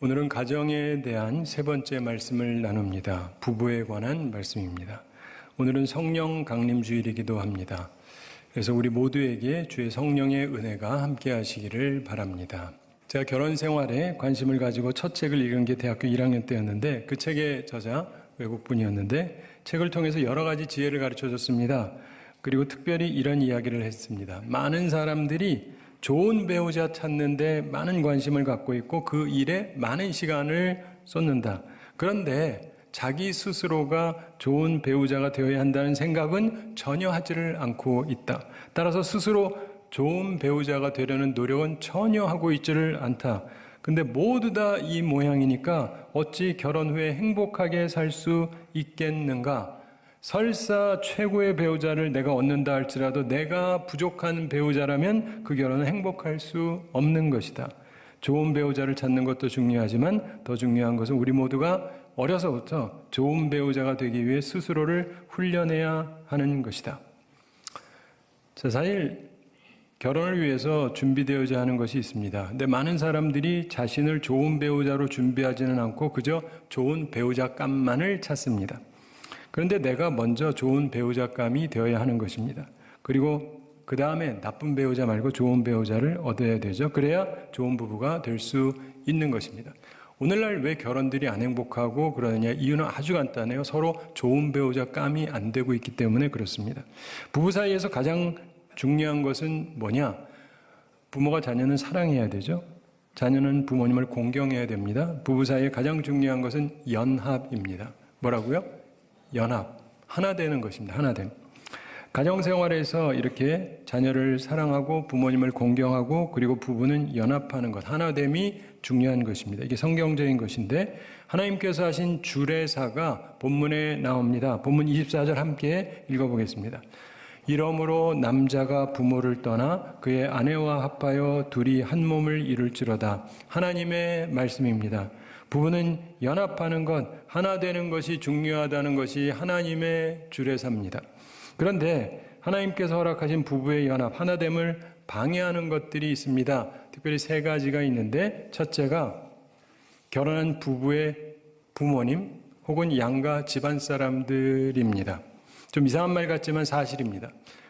오늘은 가정에 대한 세 번째 말씀을 나눕니다. 부부에 관한 말씀입니다. 오늘은 성령 강림 주일이기도 합니다. 그래서 우리 모두에게 주의 성령의 은혜가 함께 하시기를 바랍니다. 제가 결혼 생활에 관심을 가지고 첫 책을 읽은 게 대학교 1학년 때였는데 그 책의 저자 외국분이었는데 책을 통해서 여러 가지 지혜를 가르쳐 줬습니다. 그리고 특별히 이런 이야기를 했습니다. 많은 사람들이 좋은 배우자 찾는데 많은 관심을 갖고 있고 그 일에 많은 시간을 쏟는다. 그런데 자기 스스로가 좋은 배우자가 되어야 한다는 생각은 전혀 하지를 않고 있다. 따라서 스스로 좋은 배우자가 되려는 노력은 전혀 하고 있지를 않다. 근데 모두 다 이 모양이니까 어찌 결혼 후에 행복하게 살 수 있겠는가? 설사 최고의 배우자를 내가 얻는다 할지라도 내가 부족한 배우자라면 그 결혼은 행복할 수 없는 것이다. 좋은 배우자를 찾는 것도 중요하지만 더 중요한 것은 우리 모두가 어려서부터 좋은 배우자가 되기 위해 스스로를 훈련해야 하는 것이다. 자, 사실 결혼을 위해서 준비되어야 하는 것이 있습니다. 근데 많은 사람들이 자신을 좋은 배우자로 준비하지는 않고 그저 좋은 배우자감만을 찾습니다. 그런데 내가 먼저 좋은 배우자감이 되어야 하는 것입니다. 그리고 그 다음에 나쁜 배우자 말고 좋은 배우자를 얻어야 되죠. 그래야 좋은 부부가 될 수 있는 것입니다. 오늘날 왜 결혼들이 안 행복하고 그러느냐? 이유는 아주 간단해요. 서로 좋은 배우자감이 안 되고 있기 때문에 그렇습니다. 부부 사이에서 가장 중요한 것은 뭐냐? 부모가 자녀는 사랑해야 되죠. 자녀는 부모님을 공경해야 됩니다. 부부 사이에 가장 중요한 것은 연합입니다. 뭐라고요? 연합. 하나 되는 것입니다. 하나됨. 가정생활에서 이렇게 자녀를 사랑하고 부모님을 공경하고 그리고 부부는 연합하는 것, 하나됨이 중요한 것입니다. 이게 성경적인 것인데 하나님께서 하신 주례사가 본문에 나옵니다. 본문 24절 함께 읽어보겠습니다. 이러므로 남자가 부모를 떠나 그의 아내와 합하여 둘이 한 몸을 이룰지로다. 하나님의 말씀입니다. 부부는 연합하는 것, 하나 되는 것이 중요하다는 것이 하나님의 주례사입니다. 그런데 하나님께서 허락하신 부부의 연합, 하나됨을 방해하는 것들이 있습니다. 특별히 세 가지가 있는데 첫째가 결혼한 부부의 부모님 혹은 양가 집안 사람들입니다. 좀 이상한 말 같지만 사실입니다.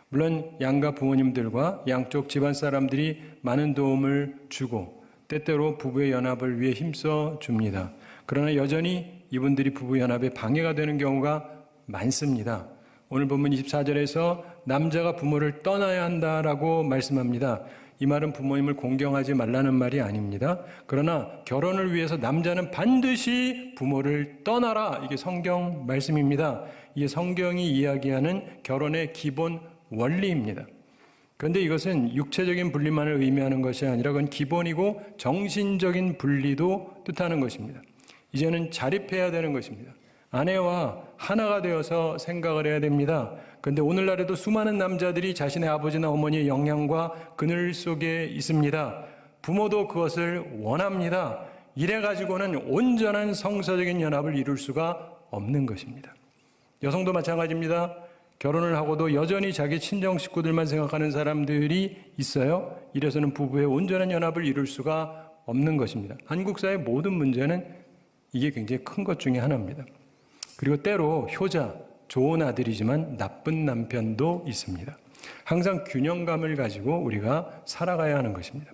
물론 양가 부모님들과 양쪽 집안 사람들이 많은 도움을 주고 때때로 부부의 연합을 위해 힘써 줍니다. 그러나 여전히 이분들이 부부 연합에 방해가 되는 경우가 많습니다. 오늘 본문 24절에서 남자가 부모를 떠나야 한다라고 말씀합니다. 이 말은 부모님을 공경하지 말라는 말이 아닙니다. 그러나 결혼을 위해서 남자는 반드시 부모를 떠나라. 이게 성경 말씀입니다. 이게 성경이 이야기하는 결혼의 기본 원리입니다. 그런데 이것은 육체적인 분리만을 의미하는 것이 아니라 그건 기본이고 정신적인 분리도 뜻하는 것입니다. 이제는 자립해야 되는 것입니다. 아내와 하나가 되어서 생각을 해야 됩니다. 그런데 오늘날에도 수많은 남자들이 자신의 아버지나 어머니의 영향과 그늘 속에 있습니다. 부모도 그것을 원합니다. 이래가지고는 온전한 성서적인 연합을 이룰 수가 없는 것입니다. 여성도 마찬가지입니다. 결혼을 하고도 여전히 자기 친정 식구들만 생각하는 사람들이 있어요. 이래서는 부부의 온전한 연합을 이룰 수가 없는 것입니다. 한국 사회의 모든 문제는 이게 굉장히 큰 것 중에 하나입니다. 그리고 때로 효자, 좋은 아들이지만 나쁜 남편도 있습니다. 항상 균형감을 가지고 우리가 살아가야 하는 것입니다.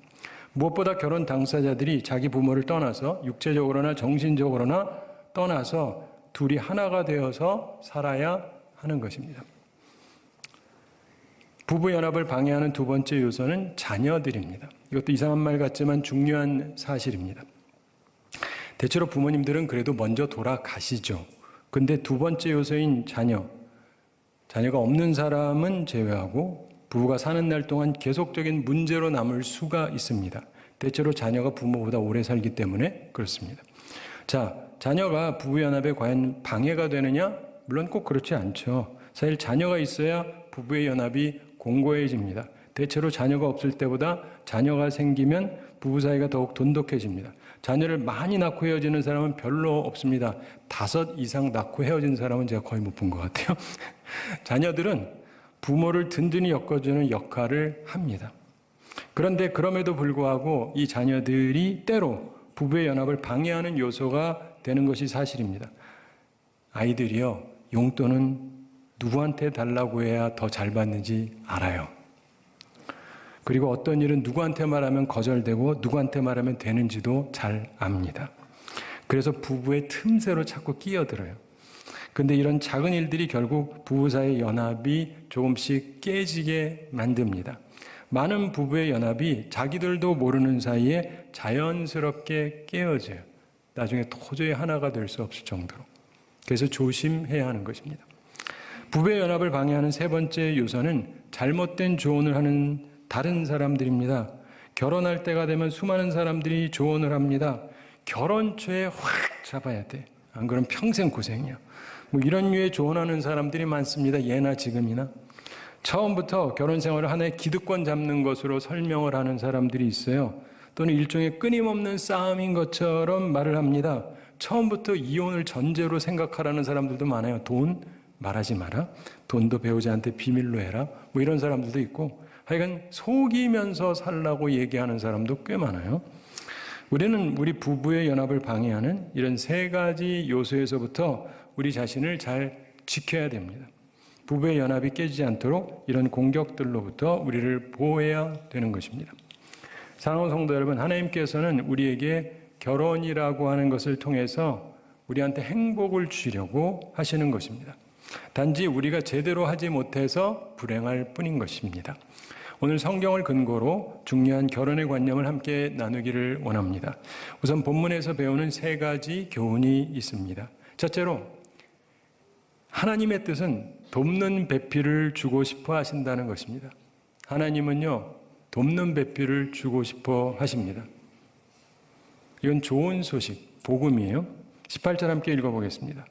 무엇보다 결혼 당사자들이 자기 부모를 떠나서 육체적으로나 정신적으로나 떠나서 둘이 하나가 되어서 살아야 하는 것입니다. 부부 연합을 방해하는 두 번째 요소는 자녀들입니다. 이것도 이상한 말 같지만 중요한 사실입니다. 대체로 부모님들은 그래도 먼저 돌아가시죠. 근데 두 번째 요소인 자녀가 없는 사람은 제외하고 부부가 사는 날 동안 계속적인 문제로 남을 수가 있습니다. 대체로 자녀가 부모보다 오래 살기 때문에 그렇습니다. 자, 자녀가 부부연합에 과연 방해가 되느냐? 물론 꼭 그렇지 않죠. 사실 자녀가 있어야 부부의 연합이 공고해집니다. 대체로 자녀가 없을 때보다 자녀가 생기면 부부 사이가 더욱 돈독해집니다. 자녀를 많이 낳고 헤어지는 사람은 별로 없습니다. 5 이상 낳고 헤어진 사람은 제가 거의 못 본 것 같아요. 자녀들은 부모를 든든히 엮어주는 역할을 합니다. 그런데 그럼에도 불구하고 이 자녀들이 때로 부부의 연합을 방해하는 요소가 되는 것이 사실입니다. 아이들이요, 용돈은 누구한테 달라고 해야 더 잘 받는지 알아요. 그리고 어떤 일은 누구한테 말하면 거절되고 누구한테 말하면 되는지도 잘 압니다. 그래서 부부의 틈새로 자꾸 끼어들어요. 근데 이런 작은 일들이 결국 부부 사이의 연합이 조금씩 깨지게 만듭니다. 많은 부부의 연합이 자기들도 모르는 사이에 자연스럽게 깨어져요. 나중에 도저히 하나가 될 수 없을 정도로. 그래서 조심해야 하는 것입니다. 부부의 연합을 방해하는 세 번째 요소는 잘못된 조언을 하는 다른 사람들입니다. 결혼할 때가 되면 수많은 사람들이 조언을 합니다. 결혼 초에 확 잡아야 돼. 안 그러면 평생 고생이야. 뭐 이런 류의 조언하는 사람들이 많습니다. 예나 지금이나. 처음부터 결혼 생활을 하나의 기득권 잡는 것으로 설명을 하는 사람들이 있어요. 또는 일종의 끊임없는 싸움인 것처럼 말을 합니다. 처음부터 이혼을 전제로 생각하라는 사람들도 많아요. 돈 말하지 마라. 돈도 배우자한테 비밀로 해라. 뭐 이런 사람들도 있고, 하여간 속이면서 살라고 얘기하는 사람도 꽤 많아요. 우리는 우리 부부의 연합을 방해하는 이런 세 가지 요소에서부터 우리 자신을 잘 지켜야 됩니다. 부부의 연합이 깨지지 않도록 이런 공격들로부터 우리를 보호해야 되는 것입니다. 사랑하는 성도 여러분, 하나님께서는 우리에게 결혼이라고 하는 것을 통해서 우리한테 행복을 주시려고 하시는 것입니다. 단지 우리가 제대로 하지 못해서 불행할 뿐인 것입니다. 오늘 성경을 근거로 중요한 결혼의 관념을 함께 나누기를 원합니다. 우선 본문에서 배우는 세 가지 교훈이 있습니다. 첫째로, 하나님의 뜻은 돕는 배필을 주고 싶어 하신다는 것입니다. 하나님은요, 돕는 배필을 주고 싶어 하십니다. 이건 좋은 소식, 복음이에요. 18절 함께 읽어보겠습니다.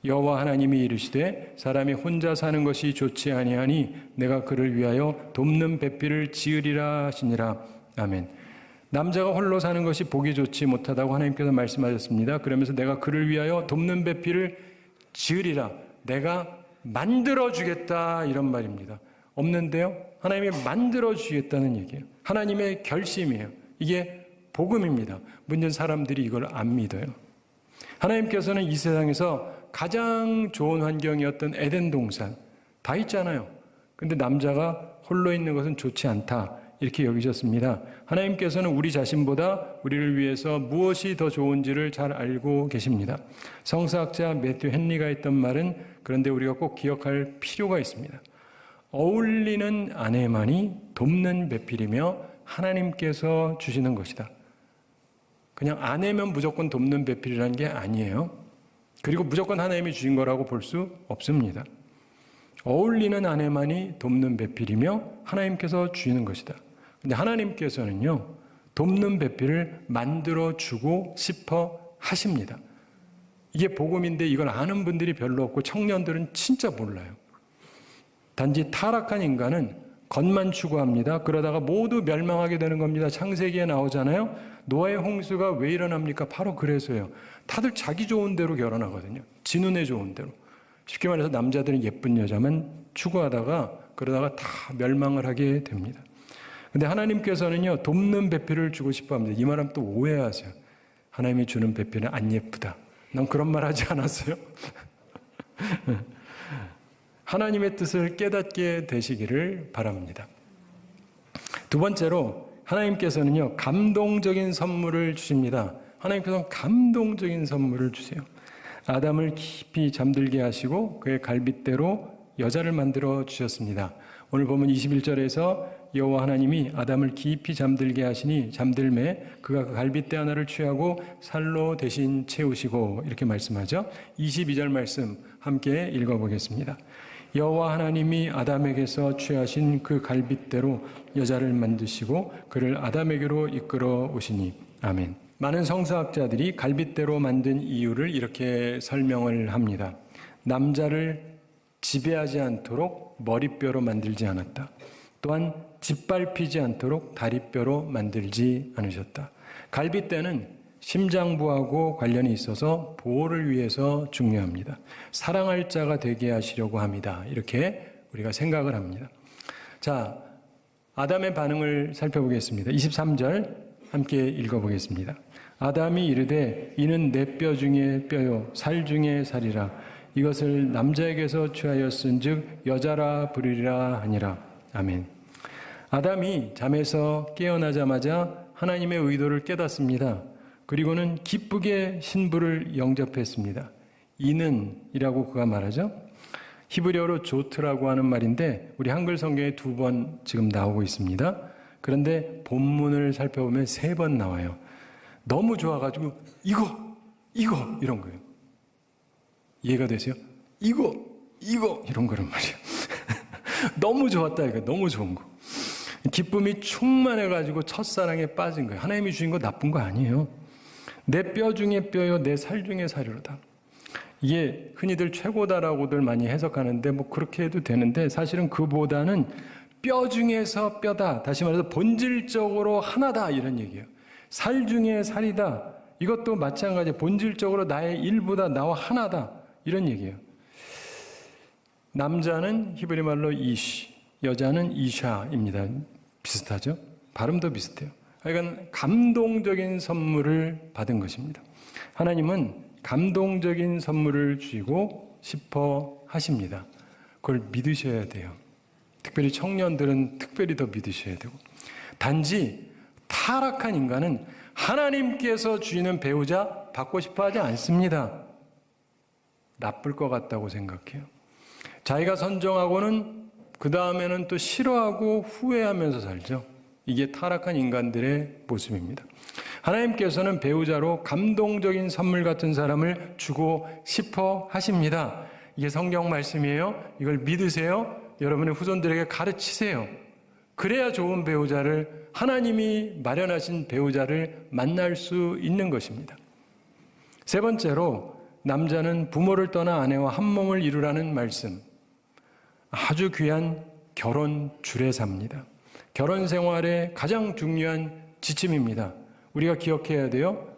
여호와 하나님이 이르시되 사람이 혼자 사는 것이 좋지 아니하니 내가 그를 위하여 돕는 배필을 지으리라 하시니라. 아멘. 남자가 홀로 사는 것이 보기 좋지 못하다고 하나님께서 말씀하셨습니다. 그러면서 내가 그를 위하여 돕는 배필을 지으리라. 내가 만들어주겠다, 이런 말입니다. 없는데요, 하나님이 만들어주겠다는 얘기예요. 하나님의 결심이에요. 이게 복음입니다. 문제는 사람들이 이걸 안 믿어요. 하나님께서는 이 세상에서 가장 좋은 환경이었던 에덴 동산 다 있잖아요. 근데 남자가 홀로 있는 것은 좋지 않다, 이렇게 여기셨습니다. 하나님께서는 우리 자신보다 우리를 위해서 무엇이 더 좋은지를 잘 알고 계십니다. 성서학자 매튜 헨리가 했던 말은, 그런데 우리가 꼭 기억할 필요가 있습니다. 어울리는 아내만이 돕는 배필이며 하나님께서 주시는 것이다. 그냥 아내면 무조건 돕는 배필이라는 게 아니에요. 그리고 무조건 하나님이 주신 거라고 볼 수 없습니다. 어울리는 아내만이 돕는 배필이며 하나님께서 주시는 것이다. 근데 하나님께서는요, 돕는 배필을 만들어주고 싶어 하십니다. 이게 복음인데 이걸 아는 분들이 별로 없고 청년들은 진짜 몰라요. 단지 타락한 인간은 겉만 추구합니다. 그러다가 모두 멸망하게 되는 겁니다. 창세기에 나오잖아요. 노아의 홍수가 왜 일어납니까? 바로 그래서요. 다들 자기 좋은 대로 결혼하거든요. 지 눈에 좋은 대로. 쉽게 말해서 남자들은 예쁜 여자만 추구하다가 그러다가 다 멸망을 하게 됩니다. 근데 하나님께서는요, 돕는 배필을 주고 싶어 합니다. 이 말하면 또 오해하세요. 하나님이 주는 배필은 안 예쁘다. 난 그런 말 하지 않았어요. 하나님의 뜻을 깨닫게 되시기를 바랍니다. 두 번째로, 하나님께서는요, 감동적인 선물을 주십니다. 하나님께서는 감동적인 선물을 주세요. 아담을 깊이 잠들게 하시고 그의 갈빗대로 여자를 만들어 주셨습니다. 오늘 보면 21절에서 여호와 하나님이 아담을 깊이 잠들게 하시니 잠들매 그가 그 갈빗대 하나를 취하고 살로 대신 채우시고, 이렇게 말씀하죠. 22절 말씀 함께 읽어보겠습니다. 여호와 하나님이 아담에게서 취하신 그 갈빗대로 여자를 만드시고 그를 아담에게로 이끌어 오시니. 아멘. 많은 성서학자들이 갈빗대로 만든 이유를 이렇게 설명을 합니다. 남자를 지배하지 않도록 머리뼈로 만들지 않았다. 또한 짓밟히지 않도록 다리뼈로 만들지 않으셨다. 갈빗대는 심장부하고 관련이 있어서 보호를 위해서 중요합니다. 사랑할 자가 되게 하시려고 합니다. 이렇게 우리가 생각을 합니다. 자, 아담의 반응을 살펴보겠습니다. 23절 함께 읽어보겠습니다. 아담이 이르되 이는 내 뼈 중에 뼈요 살 중에 살이라. 이것을 남자에게서 취하였은즉 여자라 부르리라 하니라. 아멘. 아담이 잠에서 깨어나자마자 하나님의 의도를 깨닫습니다. 그리고는 기쁘게 신부를 영접했습니다. 이는이라고 그가 말하죠. 히브리어로 조트라고 하는 말인데 우리 한글 성경에 2번 지금 나오고 있습니다. 그런데 본문을 살펴보면 3번 나와요. 너무 좋아가지고 이거 이런 거예요. 이해가 되세요? 이거 이런 거란 말이에요. 너무 좋았다 이거. 너무 좋은 거. 기쁨이 충만해가지고 첫사랑에 빠진 거예요. 하나님이 주신 거 나쁜 거 아니에요. 내 뼈 중에 뼈요 내 살 중에 살이로다. 이게 흔히들 최고다라고들 많이 해석하는데 뭐 그렇게 해도 되는데 사실은 그보다는 뼈 중에서 뼈다. 다시 말해서 본질적으로 하나다 이런 얘기예요. 살 중에 살이다. 이것도 마찬가지 본질적으로 나의 일부다. 나와 하나다. 이런 얘기예요. 남자는 히브리 말로 이시, 여자는 이샤입니다. 비슷하죠? 발음도 비슷해요. 하여간 감동적인 선물을 받은 것입니다. 하나님은 감동적인 선물을 주시고 싶어 하십니다. 그걸 믿으셔야 돼요. 특별히 청년들은 특별히 더 믿으셔야 되고. 단지 타락한 인간은 하나님께서 주시는 배우자 받고 싶어 하지 않습니다. 나쁠 것 같다고 생각해요. 자기가 선정하고는 그 다음에는 또 싫어하고 후회하면서 살죠. 이게 타락한 인간들의 모습입니다. 하나님께서는 배우자로 감동적인 선물 같은 사람을 주고 싶어 하십니다. 이게 성경 말씀이에요. 이걸 믿으세요. 여러분의 후손들에게 가르치세요. 그래야 좋은 배우자를, 하나님이 마련하신 배우자를 만날 수 있는 것입니다. 3번째로 남자는 부모를 떠나 아내와 한 몸을 이루라는 말씀. 아주 귀한 결혼 주례사입니다. 결혼 생활의 가장 중요한 지침입니다. 우리가 기억해야 돼요.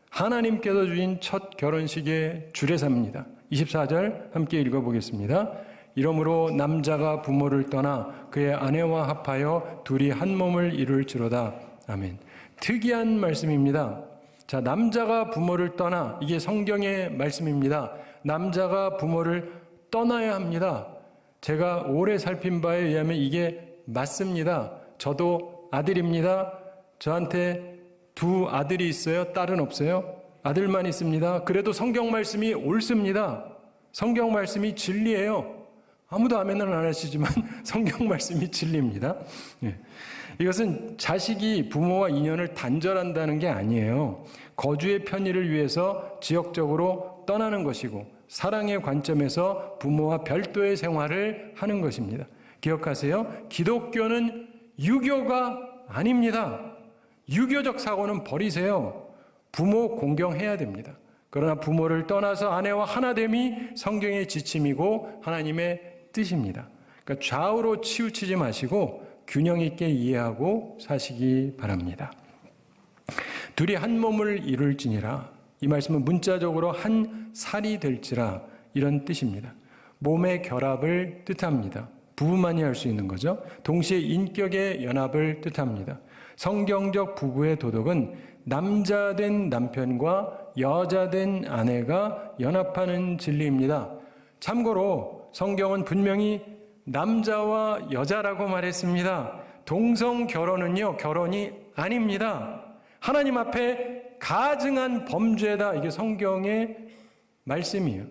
하나님께서 주신 첫 결혼식의 주례사입니다. 24절 함께 읽어보겠습니다. 이러므로 남자가 부모를 떠나 그의 아내와 합하여 둘이 한 몸을 이룰지로다. 아멘. 특이한 말씀입니다. 자, 남자가 부모를 떠나, 이게 성경의 말씀입니다. 남자가 부모를 떠나야 합니다. 제가 오래 살핀 바에 의하면 이게 맞습니다. 저도 아들입니다. 저한테 2 아들이 있어요. 딸은 없어요. 아들만 있습니다. 그래도 성경 말씀이 옳습니다. 성경 말씀이 진리예요. 아무도 아멘을 안 하시지만 성경 말씀이 진리입니다. 이것은 자식이 부모와 인연을 단절한다는 게 아니에요. 거주의 편의를 위해서 지역적으로 떠나는 것이고 사랑의 관점에서 부모와 별도의 생활을 하는 것입니다. 기억하세요. 기독교는 유교가 아닙니다. 유교적 사고는 버리세요. 부모 공경해야 됩니다. 그러나 부모를 떠나서 아내와 하나됨이 성경의 지침이고 하나님의 뜻입니다. 그러니까 좌우로 치우치지 마시고 균형 있게 이해하고 사시기 바랍니다. 둘이 한 몸을 이룰지니라. 이 말씀은 문자적으로 한 살이 될지라 이런 뜻입니다. 몸의 결합을 뜻합니다. 부부만이 할 수 있는 거죠. 동시에 인격의 연합을 뜻합니다. 성경적 부부의 도덕은 남자 된 남편과 여자 된 아내가 연합하는 진리입니다. 참고로 성경은 분명히 남자와 여자라고 말했습니다. 동성 결혼은요, 결혼이 아닙니다. 하나님 앞에 가증한 범죄다. 이게 성경의 말씀이에요.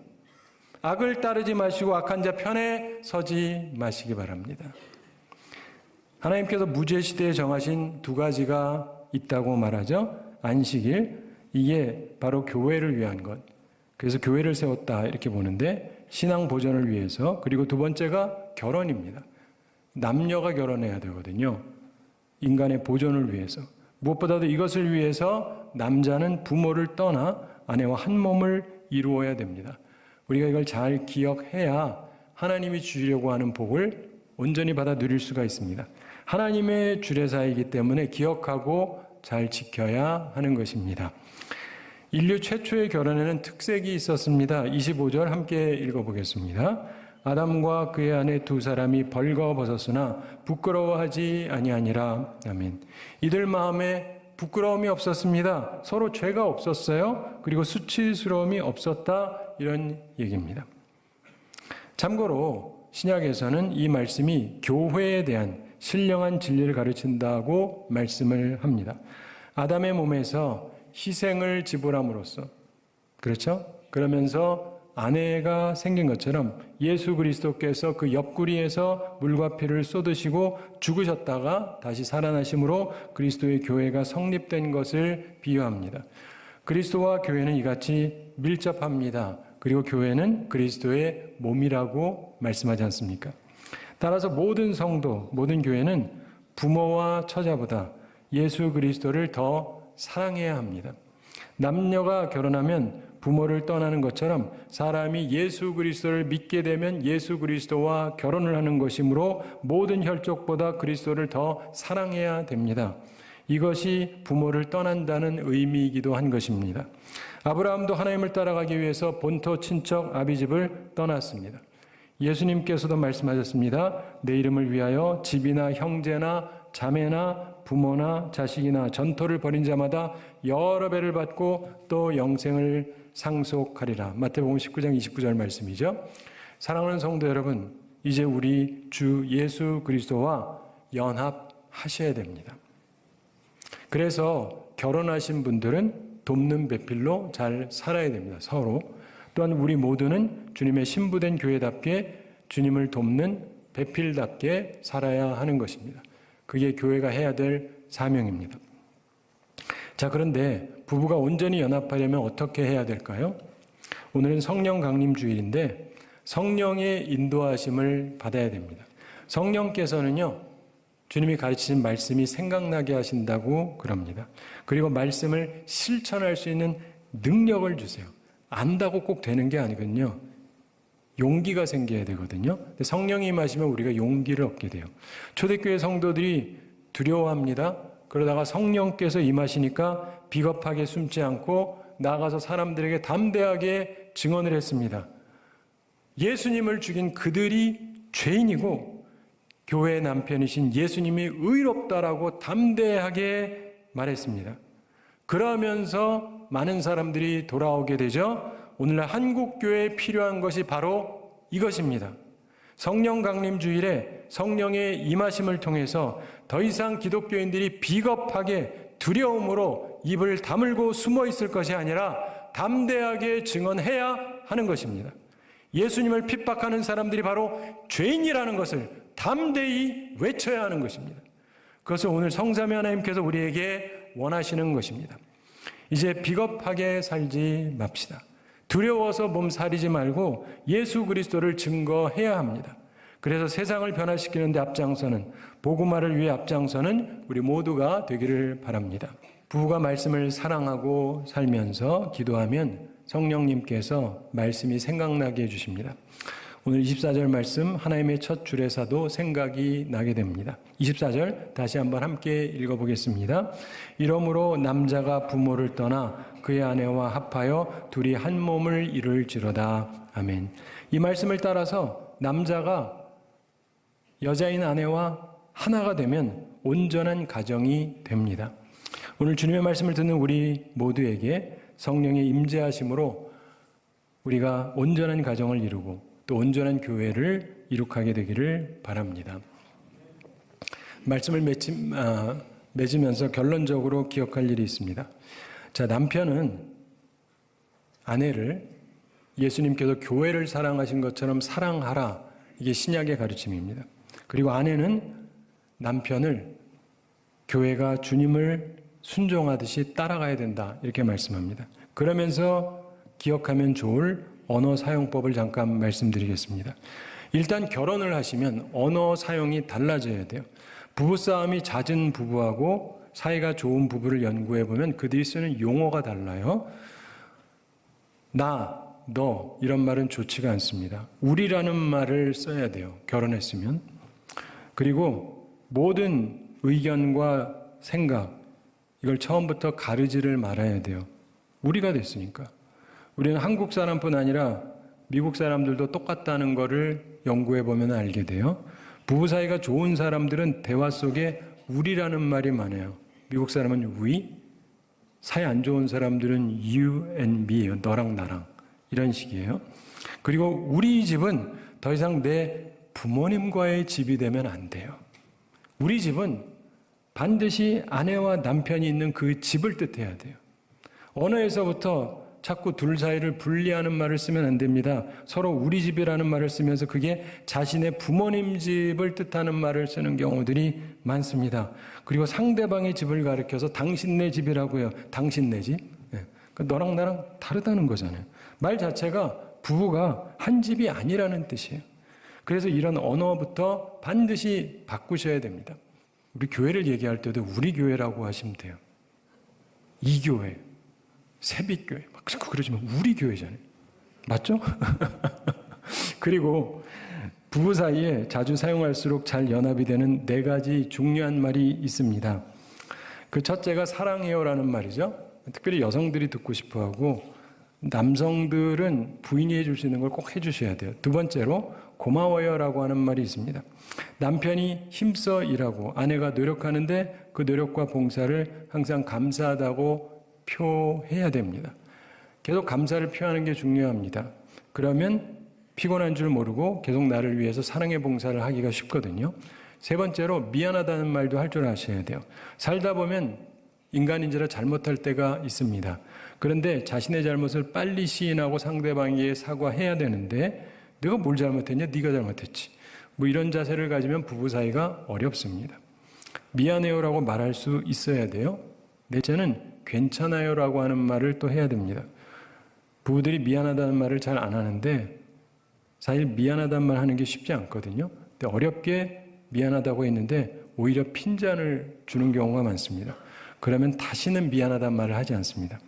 악을 따르지 마시고 악한 자 편에 서지 마시기 바랍니다. 하나님께서 무죄시대에 정하신 2가지가 있다고 말하죠. 안식일, 이게 바로 교회를 위한 것. 그래서 교회를 세웠다 이렇게 보는데 신앙 보존을 위해서, 그리고 2번째가 결혼입니다. 남녀가 결혼해야 되거든요. 인간의 보존을 위해서. 무엇보다도 이것을 위해서 남자는 부모를 떠나 아내와 한 몸을 이루어야 됩니다. 우리가 이걸 잘 기억해야 하나님이 주시려고 하는 복을 온전히 받아 누릴 수가 있습니다. 하나님의 주례사이기 때문에 기억하고 잘 지켜야 하는 것입니다. 인류 최초의 결혼에는 특색이 있었습니다. 25절 함께 읽어보겠습니다. 아담과 그의 아내 2 사람이 벌거벗었으나 부끄러워하지 아니하니라. 아멘. 이들 마음에 부끄러움이 없었습니다. 서로 죄가 없었어요. 그리고 수치스러움이 없었다. 이런 얘기입니다. 참고로 신약에서는 이 말씀이 교회에 대한 신령한 진리를 가르친다고 말씀을 합니다. 아담의 몸에서 희생을 지불함으로써, 그렇죠? 그러면서 아내가 생긴 것처럼 예수 그리스도께서 그 옆구리에서 물과 피를 쏟으시고 죽으셨다가 다시 살아나심으로 그리스도의 교회가 성립된 것을 비유합니다. 그리스도와 교회는 이같이 밀접합니다. 그리고 교회는 그리스도의 몸이라고 말씀하지 않습니까? 따라서 모든 성도, 모든 교회는 부모와 처자보다 예수 그리스도를 더 사랑해야 합니다. 남녀가 결혼하면 부모를 떠나는 것처럼 사람이 예수 그리스도를 믿게 되면 예수 그리스도와 결혼을 하는 것이므로 모든 혈족보다 그리스도를 더 사랑해야 됩니다. 이것이 부모를 떠난다는 의미이기도 한 것입니다. 아브라함도 하나님을 따라가기 위해서 본토 친척 아비집을 떠났습니다. 예수님께서도 말씀하셨습니다. 내 이름을 위하여 집이나 형제나 자매나 부모나 자식이나 전토를 벌인 자마다 여러 배를 받고 또 영생을 상속하리라. 마태복음 19장 29절 말씀이죠. 사랑하는 성도 여러분, 이제 우리 주 예수 그리스도와 연합하셔야 됩니다. 그래서 결혼하신 분들은 돕는 배필로 잘 살아야 됩니다. 서로. 또한 우리 모두는 주님의 신부된 교회답게 주님을 돕는 배필답게 살아야 하는 것입니다. 그게 교회가 해야 될 사명입니다. 자, 그런데 부부가 온전히 연합하려면 어떻게 해야 될까요? 오늘은 성령 강림 주일인데 성령의 인도하심을 받아야 됩니다. 성령께서는요, 주님이 가르치신 말씀이 생각나게 하신다고 그럽니다. 그리고 말씀을 실천할 수 있는 능력을 주세요. 안다고 꼭 되는 게 아니거든요. 용기가 생겨야 되거든요. 성령이 임하시면 우리가 용기를 얻게 돼요. 초대교회 성도들이 두려워합니다. 그러다가 성령께서 임하시니까 비겁하게 숨지 않고 나가서 사람들에게 담대하게 증언을 했습니다. 예수님을 죽인 그들이 죄인이고 교회의 남편이신 예수님이 의롭다라고 담대하게 말했습니다. 그러면서 많은 사람들이 돌아오게 되죠. 오늘날 한국교회에 필요한 것이 바로 이것입니다. 성령 강림 주일에 성령의 임하심을 통해서 더 이상 기독교인들이 비겁하게 두려움으로 입을 다물고 숨어 있을 것이 아니라 담대하게 증언해야 하는 것입니다. 예수님을 핍박하는 사람들이 바로 죄인이라는 것을 담대히 외쳐야 하는 것입니다. 그것을 오늘 성삼위 하나님께서 우리에게 원하시는 것입니다. 이제 비겁하게 살지 맙시다. 두려워서 몸살이지 말고 예수 그리스도를 증거해야 합니다. 그래서 세상을 변화시키는 데 앞장서는, 복음화를 위해 앞장서는 우리 모두가 되기를 바랍니다. 부부가 말씀을 사랑하고 살면서 기도하면 성령님께서 말씀이 생각나게 해주십니다. 오늘 24절 말씀 하나님의 첫 주례사도 생각이 나게 됩니다. 24절 다시 한번 함께 읽어보겠습니다. 이러므로 남자가 부모를 떠나 그의 아내와 합하여 둘이 한 몸을 이룰지로다. 아멘. 이 말씀을 따라서 남자가 여자인 아내와 하나가 되면 온전한 가정이 됩니다. 오늘 주님의 말씀을 듣는 우리 모두에게 성령의 임재하심으로 우리가 온전한 가정을 이루고 또 온전한 교회를 이룩하게 되기를 바랍니다. 말씀을 맺으면서 결론적으로 기억할 일이 있습니다. 자, 남편은 아내를 예수님께서 교회를 사랑하신 것처럼 사랑하라. 이게 신약의 가르침입니다. 그리고 아내는 남편을 교회가 주님을 순종하듯이 따라가야 된다. 이렇게 말씀합니다. 그러면서 기억하면 좋을 언어 사용법을 잠깐 말씀드리겠습니다. 일단 결혼을 하시면 언어 사용이 달라져야 돼요. 부부싸움이 잦은 부부하고 사이가 좋은 부부를 연구해 보면 그들이 쓰는 용어가 달라요. 나, 너 이런 말은 좋지가 않습니다. 우리라는 말을 써야 돼요. 결혼했으면. 그리고 모든 의견과 생각 이걸 처음부터 가르지를 말아야 돼요. 우리가 됐으니까. 우리는 한국 사람뿐 아니라 미국 사람들도 똑같다는 것을 연구해 보면 알게 돼요. 부부 사이가 좋은 사람들은 대화 속에 우리라는 말이 많아요. 미국 사람은 we, 사이 안 좋은 사람들은 you and me예요. 너랑 나랑. 이런 식이에요. 그리고 우리 집은 더 이상 내 부모님과의 집이 되면 안 돼요. 우리 집은 반드시 아내와 남편이 있는 그 집을 뜻해야 돼요. 언어에서부터 자꾸 둘 사이를 분리하는 말을 쓰면 안 됩니다. 서로 우리 집이라는 말을 쓰면서 그게 자신의 부모님 집을 뜻하는 말을 쓰는 경우들이 많습니다. 그리고 상대방의 집을 가리켜서 당신네 집이라고요. 당신네 집. 너랑 나랑 다르다는 거잖아요. 말 자체가 부부가 한 집이 아니라는 뜻이에요. 그래서 이런 언어부터 반드시 바꾸셔야 됩니다. 우리 교회를 얘기할 때도 우리 교회라고 하시면 돼요. 이 교회, 새빛교회 막 그러지만 우리 교회잖아요. 맞죠? 그리고 부부 사이에 자주 사용할수록 잘 연합이 되는 4가지 중요한 말이 있습니다. 그 첫째가 사랑해요라는 말이죠. 특별히 여성들이 듣고 싶어하고 남성들은 부인이 해줄 수 있는 걸 꼭 해주셔야 돼요. 두 번째로 고마워요라고 하는 말이 있습니다. 남편이 힘써 일하고 아내가 노력하는데 그 노력과 봉사를 항상 감사하다고 표해야 됩니다. 계속 감사를 표하는 게 중요합니다. 그러면 피곤한 줄 모르고 계속 나를 위해서 사랑의 봉사를 하기가 쉽거든요. 세 번째로 미안하다는 말도 할 줄 아셔야 돼요. 살다 보면 인간인지라 잘못할 때가 있습니다. 그런데 자신의 잘못을 빨리 시인하고 상대방에게 사과해야 되는데 내가 뭘 잘못했냐? 네가 잘못했지. 뭐 이런 자세를 가지면 부부 사이가 어렵습니다. 미안해요라고 말할 수 있어야 돼요. 넷째는 괜찮아요라고 하는 말을 또 해야 됩니다. 부부들이 미안하다는 말을 잘 안 하는데 사실 미안하다는 말 하는 게 쉽지 않거든요. 근데 어렵게 미안하다고 했는데 오히려 핀잔을 주는 경우가 많습니다. 그러면 다시는 미안하다는 말을 하지 않습니다.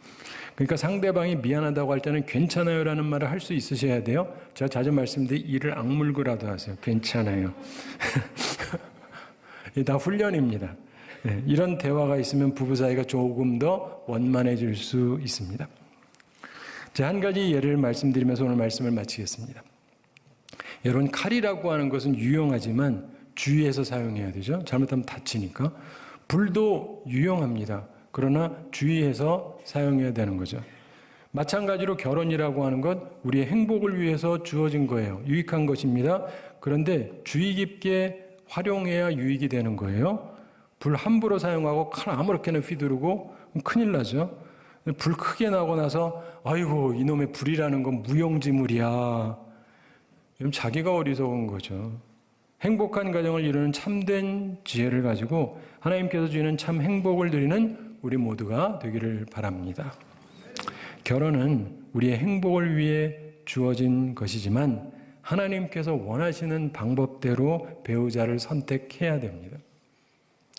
그러니까 상대방이 미안하다고 할 때는 괜찮아요라는 말을 할 수 있으셔야 돼요. 제가 자주 말씀드린 이를 악물고라도 하세요. 괜찮아요. 이게 다 훈련입니다. 네, 이런 대화가 있으면 부부 사이가 조금 더 원만해질 수 있습니다. 제가 한 가지 예를 말씀드리면서 오늘 말씀을 마치겠습니다. 여러분, 칼이라고 하는 것은 유용하지만 주의해서 사용해야 되죠. 잘못하면 다치니까. 불도 유용합니다. 그러나 주의해서 사용해야 되는 거죠. 마찬가지로 결혼이라고 하는 것, 우리의 행복을 위해서 주어진 거예요. 유익한 것입니다. 그런데 주의 깊게 활용해야 유익이 되는 거예요. 불 함부로 사용하고 칼 아무렇게나 휘두르고 큰일 나죠. 불 크게 나고 나서 아이고 이놈의 불이라는 건 무용지물이야. 이러면 자기가 어리석은 거죠. 행복한 가정을 이루는 참된 지혜를 가지고 하나님께서 주시는 참 행복을 누리는 우리 모두가 되기를 바랍니다. 결혼은 우리의 행복을 위해 주어진 것이지만 하나님께서 원하시는 방법대로 배우자를 선택해야 됩니다.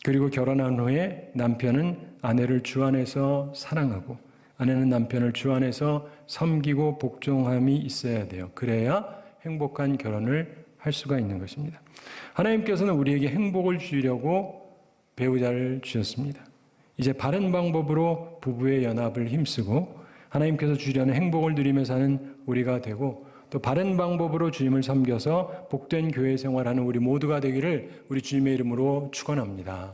그리고 결혼한 후에 남편은 아내를 주 안에서 사랑하고 아내는 남편을 주 안에서 섬기고 복종함이 있어야 돼요. 그래야 행복한 결혼을 할 수가 있는 것입니다. 하나님께서는 우리에게 행복을 주려고 배우자를 주셨습니다. 이제 바른 방법으로 부부의 연합을 힘쓰고 하나님께서 주려는 행복을 누리며 사는 우리가 되고 또 바른 방법으로 주님을 섬겨서 복된 교회 생활하는 우리 모두가 되기를 우리 주님의 이름으로 축원합니다.